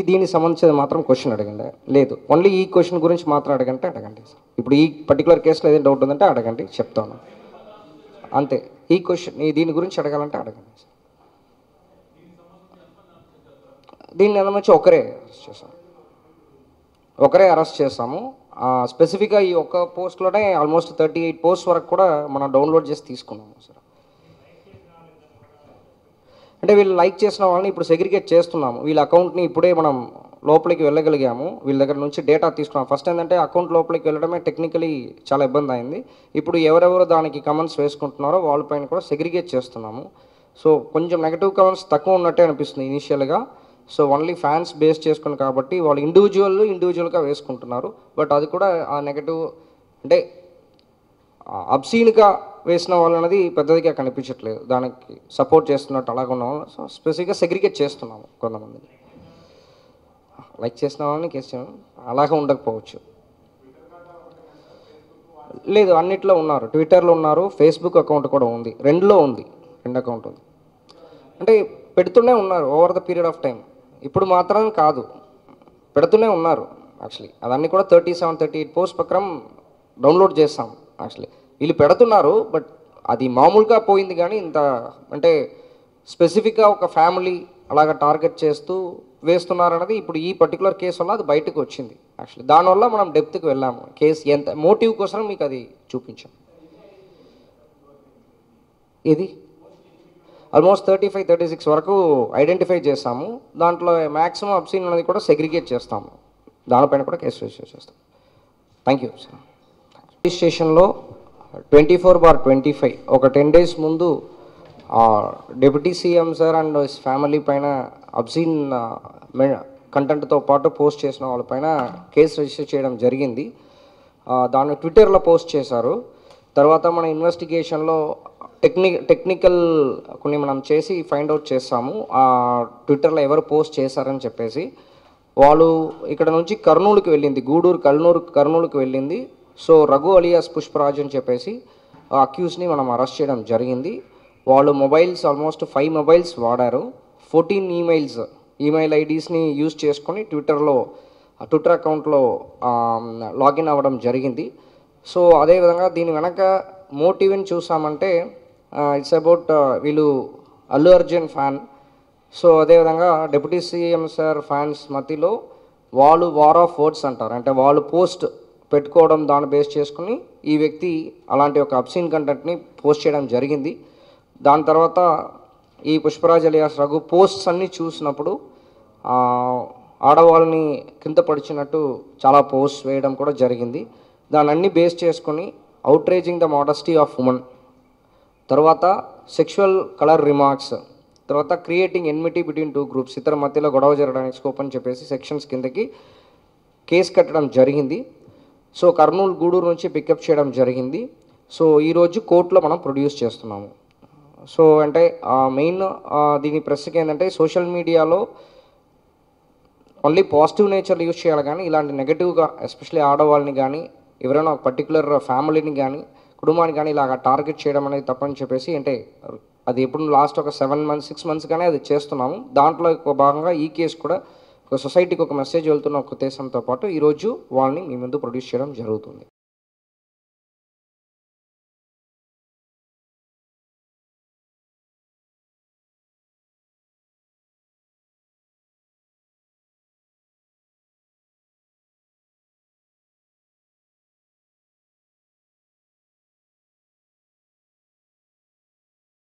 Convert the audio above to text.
దీనికి సంబంధించి మాత్రం క్వశ్చన్ అడగండి. లేదు, ఓన్లీ ఈ క్వశ్చన్ గురించి మాత్రం అడగండి. ఇప్పుడు ఈ పర్టికులర్ కేసులో ఏదైనా డౌట్ ఉందంటే అడగండి, చెప్తాను. అంతే. ఈ క్వశ్చన్ దీని గురించి అడగాలంటే అడగండి. దీన్ని సంబంధించి ఒకరే అరెస్ట్ చేసాము. స్పెసిఫిక్గా ఈ ఒక్క పోస్ట్లోనే ఆల్మోస్ట్ 38 పోస్ట్ వరకు కూడా మనం డౌన్లోడ్ చేసి తీసుకున్నాము సార్. అంటే వీళ్ళు లైక్ చేసిన వాళ్ళని ఇప్పుడు సెగ్రిగేట్ చేస్తున్నాము. వీళ్ళ అకౌంట్ని ఇప్పుడే మనం లోపలికి వెళ్ళగలిగాము. వీళ్ళ దగ్గర నుంచి డేటా తీసుకున్నాం. ఫస్ట్ ఏంటంటే అకౌంట్ లోపలికి వెళ్ళడమే టెక్నికలీ చాలా ఇబ్బంది అయింది. ఇప్పుడు ఎవరెవరు దానికి కమెంట్స్ వేసుకుంటున్నారో వాళ్ళపైన కూడా సెగ్రిగేట్ చేస్తున్నాము. సో కొంచెం నెగటివ్ కమెంట్స్ తక్కువ ఉన్నట్టే అనిపిస్తుంది ఇనీషియల్గా. సో ఓన్లీ ఫ్యాన్స్ బేస్ చేసుకుని కాబట్టి వాళ్ళు ఇండివిజువల్గా వేసుకుంటున్నారు. బట్ అది కూడా ఆ నెగటివ్ అంటే అబ్సీన్గా వేసిన వాళ్ళు అనేది పెద్దదిగా కనిపించట్లేదు. దానికి సపోర్ట్ చేస్తున్నట్టు అలాగ ఉన్న వాళ్ళు సో స్పెసిఫిక్గా సెగ్రిగేట్ చేస్తున్నాము. కొంతమందిని లైక్ చేసిన వాళ్ళని కేసు అలాగే ఉండకపోవచ్చు. లేదు, అన్నిట్లో ఉన్నారు. ట్విట్టర్లో ఉన్నారు, ఫేస్బుక్ అకౌంట్ కూడా ఉంది. రెండు అకౌంట్ ఉంది. అంటే పెడుతూనే ఉన్నారు over the period of time. ఇప్పుడు మాత్రం కాదు, పెడుతూనే ఉన్నారు. యాక్చువల్లీ అదన్నీ కూడా 38 పోస్ట్ ప్రకారం డౌన్లోడ్ చేస్తాం. యాక్చువల్లీ వీళ్ళు పెడుతున్నారు, బట్ అది మామూలుగా పోయింది. కానీ ఇంత అంటే స్పెసిఫిక్గా ఒక ఫ్యామిలీ అలాగ టార్గెట్ చేస్తూ వేస్తున్నారన్నది ఇప్పుడు ఈ పర్టికులర్ కేసు వల్ల అది బయటకు వచ్చింది. యాక్చువల్లీ దానివల్ల మనం డెప్త్కి వెళ్ళాము. కేసు ఎంత మోటివ్ కోసం మీకు అది చూపించాం. ఇది ఆల్మోస్ట్ 35-36 వరకు ఐడెంటిఫై చేస్తాము. దాంట్లో మ్యాక్సిమం అబ్సీన్ అనేది కూడా సెగ్రిగేట్ చేస్తాము. దానిపైన కూడా కేసు రిజిస్టర్ చేస్తాం. Thank you sir. పోలీస్ స్టేషన్లో 24/25 ఒక 10 days ముందు deputy CM sir and family పైన అబ్సీన్ కంటెంట్తో పాటు పోస్ట్ చేసిన వాళ్ళపైన కేసు రిజిస్టర్ చేయడం జరిగింది. దాన్ని ట్విట్టర్లో పోస్ట్ చేశారు. తర్వాత మన ఇన్వెస్టిగేషన్లో టెక్నికల్ కొన్ని మనం చేసి ఫైండ్ అవుట్ చేస్తాము. ట్విట్టర్లో ఎవరు పోస్ట్ చేశారని చెప్పేసి వాళ్ళు ఇక్కడ నుంచి కర్నూలుకి వెళ్ళింది, కర్నూలుకి వెళ్ళింది. సో రఘు అలియాస్ పుష్పరాజ్ అని చెప్పేసి అక్యూజ్ని మనం అరెస్ట్ చేయడం జరిగింది. వాళ్ళు మొబైల్స్ ఆల్మోస్ట్ 5 మొబైల్స్ వాడారు. 14 ఈమెయిల్ ఐడీస్ని యూజ్ చేసుకొని ట్విట్టర్ అకౌంట్లో లాగిన్ అవ్వడం జరిగింది. సో అదేవిధంగా దీని వెనక మోటివ్ని చూసామంటే ఇట్స్ అబౌట్ వీళ్ళు అల్లు అర్జున్ ఫ్యాన్. సో అదేవిధంగా డిప్యూటీ సీఎం సార్ ఫ్యాన్స్ మధ్యలో వాళ్ళు వార్ ఆఫ్ వర్డ్స్ అంటారు. అంటే వాళ్ళు పోస్ట్ పెట్టుకోవడం దాన్ని బేస్ చేసుకుని ఈ వ్యక్తి అలాంటి ఒక అబ్సీన్ కంటెంట్ని పోస్ట్ చేయడం జరిగింది. దాని తర్వాత ఈ పుష్పరాజ్ అలియాస్ రఘు పోస్ట్స్ అన్నీ చూసినప్పుడు ఆడవాళ్ళని కింద పడిచినట్టు చాలా పోస్ట్ వేయడం కూడా జరిగింది. దాన్ని అన్నీ బేస్ చేసుకొని outraging the modesty of women, తర్వాత సెక్షువల్ కలర్ రిమార్క్స్, తర్వాత క్రియేటింగ్ ఎన్మిటీ బిట్వీన్ 2 groups, ఇతర మధ్యలో గొడవ జరగడానికి స్కోప్ అని చెప్పేసి సెక్షన్స్ కిందకి కేసు కట్టడం జరిగింది. సో కర్నూలు గూడూరు నుంచి పికప్ చేయడం జరిగింది. సో ఈరోజు కోర్టులో మనం ప్రొడ్యూస్ చేస్తున్నాము. సో అంటే మెయిన్ దీని ప్రశ్నకి ఏంటంటే సోషల్ మీడియాలో ఓన్లీ పాజిటివ్ నేచర్ యూజ్ చేయాలి, కానీ ఇలాంటి నెగటివ్గా ఎస్పెషల్లీ ఆడవాళ్ళని కానీ ఎవరైనా ఒక పర్టికులర్ ఫ్యామిలీని కానీ కుటుంబాన్ని కానీ ఇలాగ టార్గెట్ చేయడం అనేది తప్పని చెప్పేసి అంటే అది ఎప్పుడు లాస్ట్ ఒక 7 months 6 months కానీ అది చేస్తున్నాము. దాంట్లో భాగంగా ఈ కేసు కూడా ఒక సొసైటీకి ఒక మెసేజ్ వెళ్తున్న ఒక ఉద్దేశంతో పాటు ఈరోజు వాళ్ళని మీ ముందు ప్రొడ్యూస్ చేయడం జరుగుతుంది.